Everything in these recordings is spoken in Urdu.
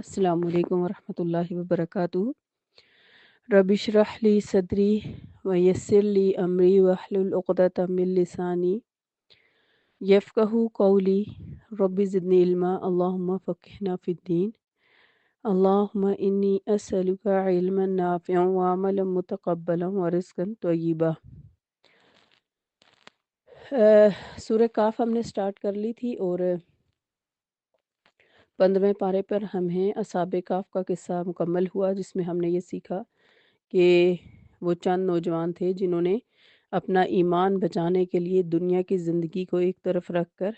السلام علیکم ورحمۃ اللہ وبرکاتہ۔ رب اشرح لی صدری ویسر لی امری واحلل عقدۃ من لسانی یفقہوا قولی رب زدنی علما اللہم فقہنا فی الدین اللہم انی اسألک علما نافعا وعملا متقبلا ورزقا طیبا۔ سورہ کاف ہم نے سٹارٹ کر لی تھی اور 15ویں پارے پر ہم ہیں۔ اصحاب کاف کا قصہ مکمل ہوا جس میں ہم نے یہ سیکھا کہ وہ چند نوجوان تھے جنہوں نے اپنا ایمان بچانے کے لیے دنیا کی زندگی کو ایک طرف رکھ کر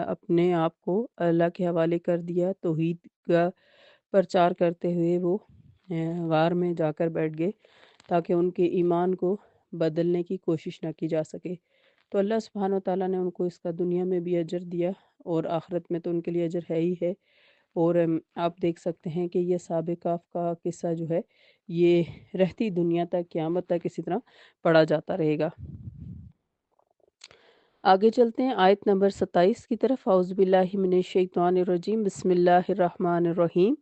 اپنے آپ کو اللہ کے حوالے کر دیا۔ توحید کا پرچار کرتے ہوئے وہ غار میں جا کر بیٹھ گئے تاکہ ان کے ایمان کو بدلنے کی کوشش نہ کی جا سکے۔ تو اللہ سبحانہ وتعالیٰ نے ان کو اس کا دنیا میں بھی اجر دیا اور آخرت میں تو ان کے لیے اجر ہے ہی ہے۔ اور آپ دیکھ سکتے ہیں کہ یہ اصحاب کہف کا قصہ جو ہے یہ رہتی دنیا تک قیامت تک اسی طرح پڑھا جاتا رہے گا۔ آگے چلتے ہیں آیت نمبر 27 کی طرف۔ اعوذ باللہ من الشیطان الرجیم، بسم اللہ الرحمن الرحیم۔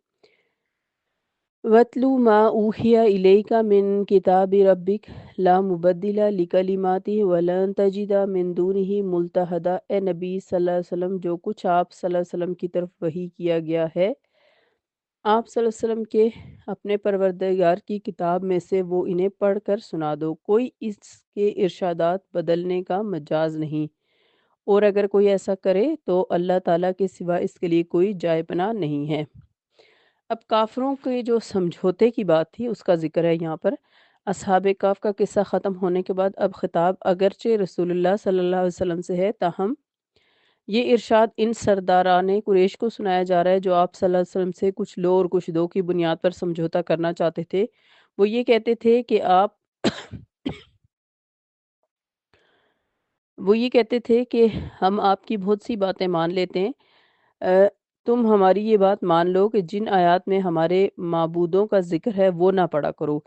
وَاتْلُ مَا أُوحِيَ إِلَيْكَ مِن كِتَابِ رَبِّكَ لَا مُبَدِّلَ لِكَلِمَاتِهِ وَلَن تَجِدَ مِن دُونِهِ مُلْتَحَدًا۔ اے نبی صلی اللہ علیہ وسلم، جو کچھ آپ صلی اللہ علیہ وسلم کی طرف وحی کیا گیا ہے، آپ صلی اللہ علیہ وسلم کے اپنے پروردگار کی کتاب میں سے وہ انہیں پڑھ کر سنا دو۔ کوئی اس کے ارشادات بدلنے کا مجاز نہیں، اور اگر کوئی ایسا کرے تو اللہ تعالیٰ کے سوا اس کے لیے کوئی جائے پناہ نہیں ہے۔ اب کافروں کے جو سمجھوتے کی بات تھی اس کا ذکر ہے یہاں پر۔ اصحاب کہف کا قصہ ختم ہونے کے بعد اب خطاب اگرچہ رسول اللہ صلی اللہ علیہ وسلم سے ہے، تاہم یہ ارشاد ان سرداران قریش کو سنایا جا رہا ہے جو آپ صلی اللہ علیہ وسلم سے کچھ لو اور کچھ دو کی بنیاد پر سمجھوتا کرنا چاہتے تھے۔ وہ یہ کہتے تھے کہ ہم آپ کی بہت سی باتیں مان لیتے ہیں، تم ہماری یہ بات مان لو کہ جن آیات میں ہمارے معبودوں کا ذکر ہے وہ نہ پڑھا کرو،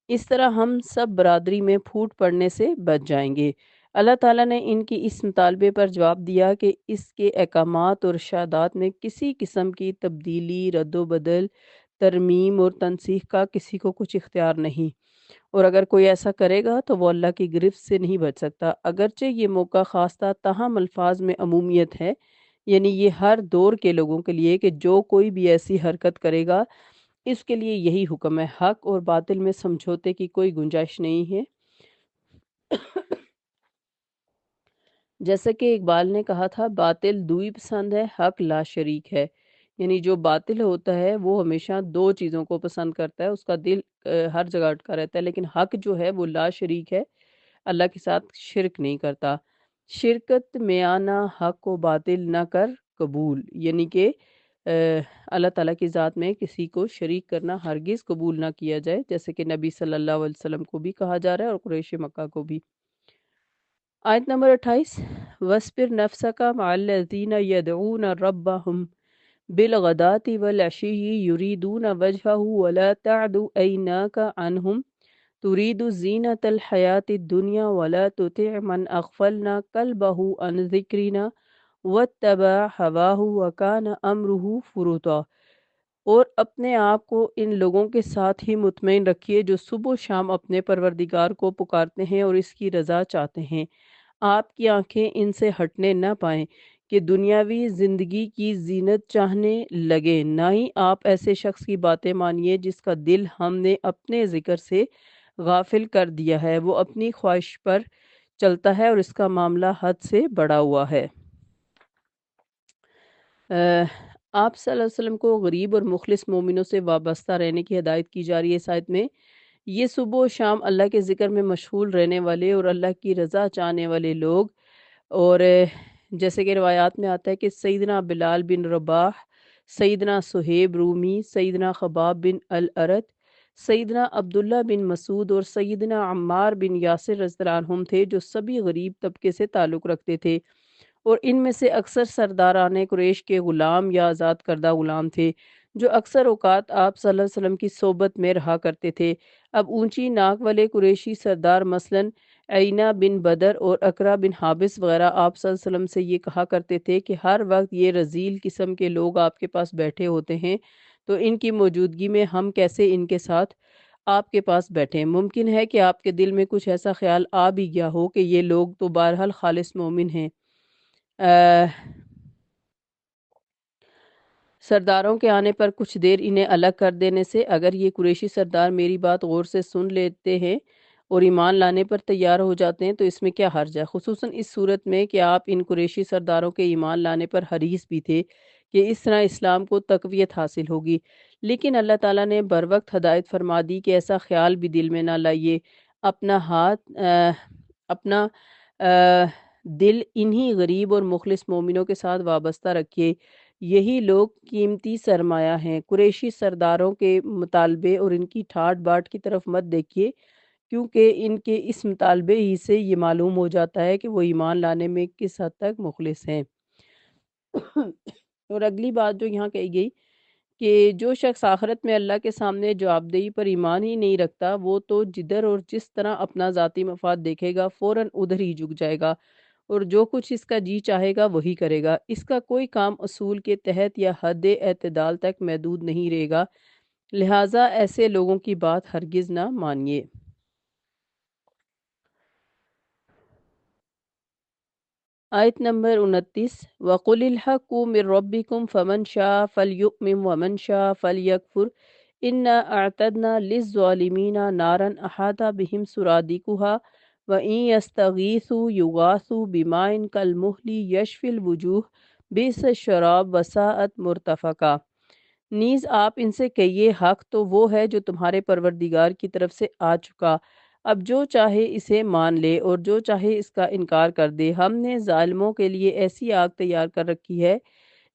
اس طرح ہم سب برادری میں پھوٹ پڑنے سے بچ جائیں گے۔ اللہ تعالیٰ نے ان کی اس مطالبے پر جواب دیا کہ اس کے احکامات اور ارشادات میں کسی قسم کی تبدیلی، رد و بدل، ترمیم اور تنسیخ کا کسی کو کچھ اختیار نہیں، اور اگر کوئی ایسا کرے گا تو وہ اللہ کی گرفت سے نہیں بچ سکتا۔ اگرچہ یہ موقع خاص تھا، تاہم الفاظ میں عمومیت ہے، یعنی یہ ہر دور کے لوگوں کے لیے کہ جو کوئی بھی ایسی حرکت کرے گا اس کے لیے یہی حکم ہے۔ حق اور باطل میں سمجھوتے کی کوئی گنجائش نہیں ہے۔ جیسا کہ اقبال نے کہا تھا، باطل دوئی پسند ہے، حق لا شریک ہے۔ یعنی جو باطل ہوتا ہے وہ ہمیشہ دو چیزوں کو پسند کرتا ہے، اس کا دل ہر جگہ اٹکا رہتا ہے، لیکن حق جو ہے وہ لا شریک ہے، اللہ کے ساتھ شرک نہیں کرتا۔ شرکت میانہ حق و باطل نہ کر قبول، یعنی کہ اللہ تعالیٰ کی ذات میں کسی کو شریک کرنا ہرگز قبول نہ کیا جائے، جیسے کہ نبی صلی اللہ علیہ وسلم کو بھی کہا جا رہا ہے اور قریش مکہ کو بھی۔ آیت نمبر 28، وَاصْبِرْ نَفْسَكَ مَعَ الَّذِينَ يَدْعُونَ رَبَّهُمْ بِالْغَدَاةِ وَالْعَشِيِّ يُرِيدُونَ وَجْهَهُ وَلَا تَعْدُ عَيْنَاكَ عَنْهُمْ تُرِيدُ زِينَةَ الْحَيَاةِ الدُّنْيَا وَلَا تُطِعْ مَنْ أَغْفَلْنَا قَلْبَهُ عَنْ ذِكْرِنَا وَاتَّبَعَ هَوَاهُ وَكَانَ أَمْرُهُ فُرُطًا۔ اور اپنے آپ کو ان لوگوں کے ساتھ ہی مطمئن رکھیے جو صبح و شام اپنے پروردگار کو پکارتے ہیں اور اس کی رضا چاہتے ہیں۔ آپ کی آنکھیں ان سے ہٹنے نہ پائیں کہ دنیاوی زندگی کی زینت چاہنے لگے، نہ ہی آپ ایسے شخص کی باتیں مانیے جس کا دل ہم نے اپنے ذکر سے غافل کر دیا ہے۔ وہ اپنی خواہش پر چلتا ہے اور اس کا معاملہ حد سے بڑا ہوا ہے۔ آپ صلی اللہ علیہ وسلم کو غریب اور مخلص مومنوں سے وابستہ رہنے کی ہدایت کی جا رہی ہے۔ اس آیت میں یہ صبح و شام اللہ کے ذکر میں مشغول رہنے والے اور اللہ کی رضا چاہنے والے لوگ، اور جیسے کہ روایات میں آتا ہے کہ سیدنا بلال بن رباح، سیدنا صہیب رومی، سیدنا خباب بن الارت، سیدنا عبداللہ بن مسعود اور سیدنا عمار بن یاسر رضی اللہ عنہم تھے جو سبھی غریب طبقے سے تعلق رکھتے تھے، اور ان میں سے اکثر سرداران قریش کے غلام یا آزاد کردہ غلام تھے جو اکثر اوقات آپ صلی اللہ علیہ وسلم کی صحبت میں رہا کرتے تھے۔ اب اونچی ناک والے قریشی سردار مثلاً عینہ بن بدر اور اقرا بن حابس وغیرہ آپ صلی اللہ علیہ وسلم سے یہ کہا کرتے تھے کہ ہر وقت یہ رذیل قسم کے لوگ آپ کے پاس بیٹھے ہوتے ہیں، تو ان کی موجودگی میں ہم کیسے ان کے ساتھ آپ کے پاس بیٹھیں؟ ممکن ہے کہ آپ کے دل میں کچھ ایسا خیال آ بھی گیا ہو کہ یہ لوگ تو بہرحال خالص مومن ہیں۔ سرداروں کے آنے پر کچھ دیر انہیں الگ کر دینے سے اگر یہ قریشی سردار میری بات غور سے سن لیتے ہیں اور ایمان لانے پر تیار ہو جاتے ہیں تو اس میں کیا حرج ہے، خصوصاً اس صورت میں کہ آپ ان قریشی سرداروں کے ایمان لانے پر حریص بھی تھے کہ اس طرح اسلام کو تقویت حاصل ہوگی۔ لیکن اللہ تعالیٰ نے بروقت ہدایت فرما دی کہ ایسا خیال بھی دل میں نہ لائیے، اپنا اپنا دل انہی غریب اور مخلص مومنوں کے ساتھ وابستہ رکھیے، یہی لوگ قیمتی سرمایہ ہیں۔ قریشی سرداروں کے مطالبے اور ان کی ٹھاٹ باٹ کی طرف مت دیکھیے، کیونکہ ان کے اس مطالبے ہی سے یہ معلوم ہو جاتا ہے کہ وہ ایمان لانے میں کس حد تک مخلص ہیں۔ اور اگلی بات جو یہاں کہی گئی کہ جو شخص آخرت میں اللہ کے سامنے جواب دہی پر ایمان ہی نہیں رکھتا، وہ تو جدھر اور جس طرح اپنا ذاتی مفاد دیکھے گا فوراً ادھر ہی جھک جائے گا اور جو کچھ اس کا جی چاہے گا وہی کرے گا۔ اس کا کوئی کام اصول کے تحت یا حد اعتدال تک محدود نہیں رہے گا، لہٰذا ایسے لوگوں کی بات ہرگز نہ مانیے۔ آیت نمبر 29، وَقُلِ الْحَقُّ مِنْ رَبِّكُمْ فَمَنْ شَاءَ فَلْيُؤْمِنْ وَمَنْ شَاءَ فَلْيَكْفُرْ إِنَّا أَعْتَدْنَا لِلظَّالِمِينَ نَارًا أَحَاطَ بِهِمْ سُرَادِقُهَا وَإِنْ يَسْتَغِيثُوا يُغَاثُوا بِمَاءٍ كَالْمُهْلِ يَشْفِي الْوُجُوهَ بِئْسَ الشَّرَابُ وَسَاءَتْ مُرْتَفَقًا۔ نیز آپ ان سے کہیے حق تو وہ ہے جو تمہارے پروردگار کی طرف سے آ چکا، اب جو چاہے اسے مان لے اور جو چاہے اس کا انکار کر دے۔ ہم نے ظالموں کے لیے ایسی آگ تیار کر رکھی ہے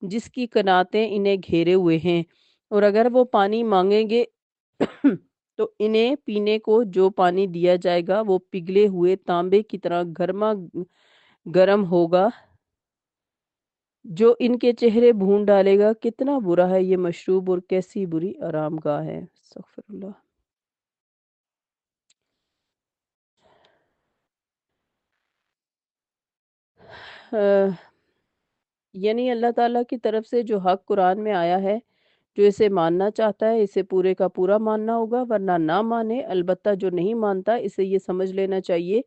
جس کی قناتیں انہیں گھیرے ہوئے ہیں، اور اگر وہ پانی مانگیں گے تو انہیں پینے کو جو پانی دیا جائے گا وہ پگھلے ہوئے تانبے کی طرح گرما گرم ہوگا جو ان کے چہرے بھون ڈالے گا۔ کتنا برا ہے یہ مشروب اور کیسی بری آرام گاہ ہے۔ استغفر اللہ۔ یعنی اللہ تعالیٰ کی طرف سے جو حق قرآن میں آیا ہے، جو اسے ماننا چاہتا ہے اسے پورے کا پورا ماننا ہوگا، ورنہ نہ مانے۔ البتہ جو نہیں مانتا اسے یہ سمجھ لینا چاہیے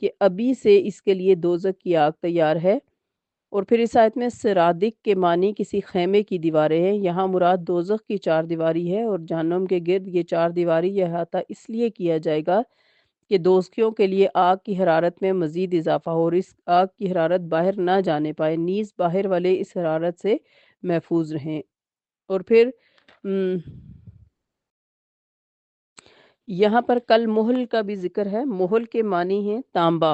کہ ابھی سے اس کے لیے دوزخ کی آگ تیار ہے۔ اور پھر اس آیت میں سرادق کے معنی کسی خیمے کی دیواریں ہیں، یہاں مراد دوزخ کی چار دیواری ہے، اور جہنم کے گرد یہ چار دیواری یہ احاطہ اس لیے کیا جائے گا کہ دوزخیوں کے لیے آگ کی حرارت میں مزید اضافہ ہو اور اس آگ کی حرارت باہر نہ جانے پائے، نیز باہر والے اس حرارت سے محفوظ رہیں۔ اور پھر یہاں پر کل محل کا بھی ذکر ہے۔ محل کے معنی ہیں تانبا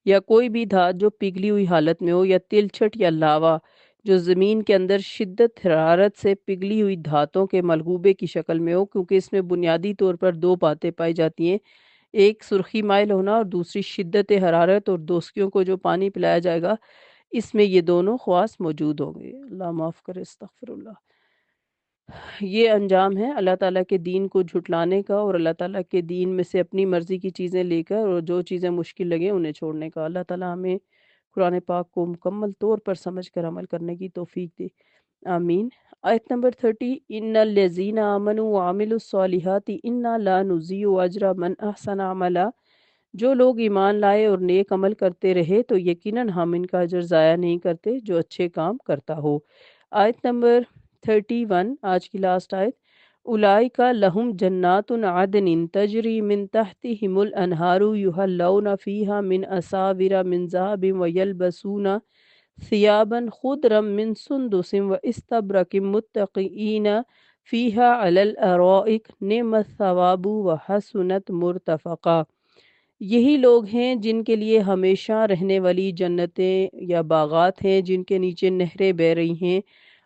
یا کوئی بھی دھات جو پگھلی ہوئی حالت میں ہو، یا تلچھٹ یا لاوا جو زمین کے اندر شدت حرارت سے پگھلی ہوئی دھاتوں کے ملغوبے کی شکل میں ہو، کیونکہ اس میں بنیادی طور پر دو باتیں پائی جاتی ہیں، ایک سرخی مائل ہونا اور دوسری شدت حرارت، اور دوزخیوں کو جو پانی پلایا جائے گا اس میں یہ دونوں خواص موجود ہوں گے۔ اللہ معاف کرے، استغفر اللہ۔ یہ انجام ہے اللہ تعالیٰ کے دین کو جھٹلانے کا اور اللہ تعالیٰ کے دین میں سے اپنی مرضی کی چیزیں لے کر اور جو چیزیں مشکل لگیں انہیں چھوڑنے کا۔ اللہ تعالیٰ ہمیں قرآن پاک کو مکمل طور پر سمجھ کر عمل کرنے کی توفیق دے، آمین۔ آیت نمبر 30، ان الذین آمنوا وعملوا الصالحات انا لا نضیع اجر من احسن عملا، جو لوگ ایمان لائے اور نیک عمل کرتے رہے تو یقیناً ہم ان کا اجر ضائع نہیں کرتے جو اچھے کام کرتا ہو۔ آیت نمبر 31، آج کی لاسٹ آیت، اولئک لہم جنات عدن تجری من تحتہم الانہار یحلون فیہا من اساور من ذہب ویلبسون ثیابا خضرا من سندس واستبرق متکئین فیہا علی الارائک نعم الثواب وحسنت مرتفقا۔ یہی لوگ ہیں جن کے لیے ہمیشہ رہنے والی جنتیں یا باغات ہیں جن کے نیچے نہریں بہہ رہی ہیں،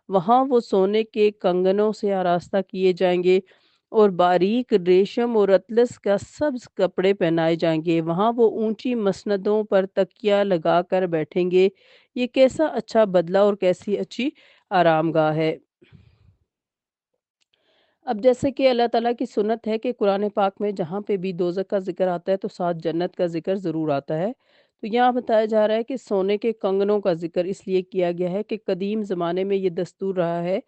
وہاں وہ سونے کے کنگنوں سے آراستہ کیے جائیں گے اور باریک ریشم اور اطلس کا سبز کپڑے پہنائے جائیں گے، وہاں وہ اونچی مسندوں پر تکیہ لگا کر بیٹھیں گے۔ یہ کیسا اچھا بدلہ اور کیسی اچھی آرام گاہ ہے۔ اب جیسے کہ اللہ تعالیٰ کی سنت ہے کہ قرآن پاک میں جہاں پہ بھی دوزخ کا ذکر آتا ہے تو ساتھ جنت کا ذکر ضرور آتا ہے۔ تو یہاں بتایا جا رہا ہے کہ سونے کے کنگنوں کا ذکر اس لیے کیا گیا ہے کہ قدیم زمانے میں یہ دستور رہا ہے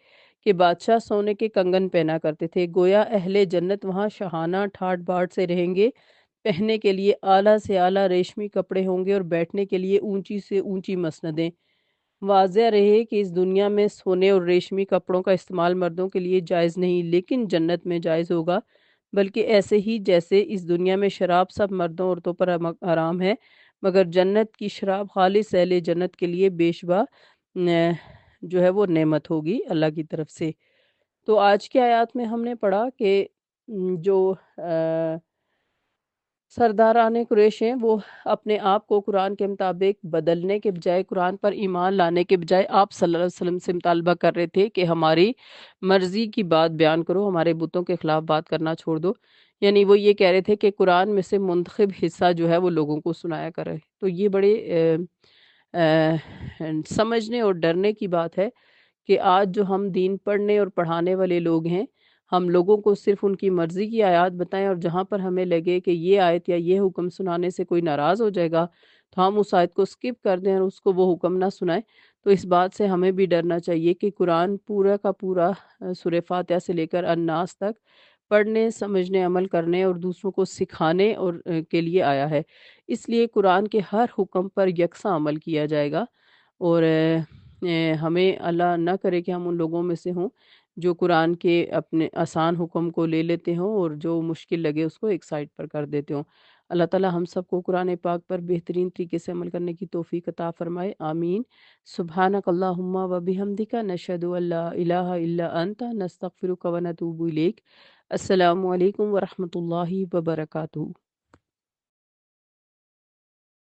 کہ بادشاہ سونے کے کنگن پہنا کرتے تھے، گویا اہل جنت وہاں شاہانہ ٹھاٹ باٹ سے رہیں گے، پہننے کے لیے اعلیٰ سے اعلیٰ ریشمی کپڑے ہوں گے اور بیٹھنے کے لیے اونچی سے اونچی مسندیں۔ واضح رہے کہ اس دنیا میں سونے اور ریشمی کپڑوں کا استعمال مردوں کے لیے جائز نہیں، لیکن جنت میں جائز ہوگا، بلکہ ایسے ہی جیسے اس دنیا میں شراب سب مردوں عورتوں پر حرام ہے، مگر جنت کی شراب خالص اہل جنت کے لیے بیشبہ جو ہے وہ نعمت ہوگی اللہ کی طرف سے۔ تو آج کی آیات میں ہم نے پڑھا کہ جو سرداران قریش ہیں وہ اپنے آپ کو قرآن کے مطابق بدلنے کے بجائے، قرآن پر ایمان لانے کے بجائے آپ صلی اللہ علیہ وسلم سے مطالبہ کر رہے تھے کہ ہماری مرضی کی بات بیان کرو، ہمارے بتوں کے خلاف بات کرنا چھوڑ دو۔ یعنی وہ یہ کہہ رہے تھے کہ قرآن میں سے منتخب حصہ جو ہے وہ لوگوں کو سنایا کرے۔ تو یہ بڑے سمجھنے اور ڈرنے کی بات ہے کہ آج جو ہم دین پڑھنے اور پڑھانے والے لوگ ہیں، ہم لوگوں کو صرف ان کی مرضی کی آیات بتائیں، اور جہاں پر ہمیں لگے کہ یہ آیت یا یہ حکم سنانے سے کوئی ناراض ہو جائے گا تو ہم اس آیت کو سکپ کر دیں اور اس کو وہ حکم نہ سنائیں۔ تو اس بات سے ہمیں بھی ڈرنا چاہیے کہ قرآن پورا کا پورا سورہ فاتحہ سے لے کر الناس تک پڑھنے، سمجھنے، عمل کرنے اور دوسروں کو سکھانے اور کے لیے آیا ہے۔ اس لیے قرآن کے ہر حکم پر یکساں عمل کیا جائے گا، اور ہمیں اللہ نہ کرے کہ ہم ان لوگوں میں سے ہوں جو قرآن کے اپنے آسان حکم کو لے لیتے ہوں اور جو مشکل لگے اس کو ایک سائڈ پر کر دیتے ہوں۔ اللہ تعالی ہم سب کو قرآن پاک پر بہترین طریقے سے عمل کرنے کی توفیق عطا فرمائے، آمین۔ سبحانک اللہم و بحمدک، نشہد ان لا الہ الا انت، نستغفرک و نتوب الیک۔ السلام علیکم ورحمۃ اللہ وبرکاتہ۔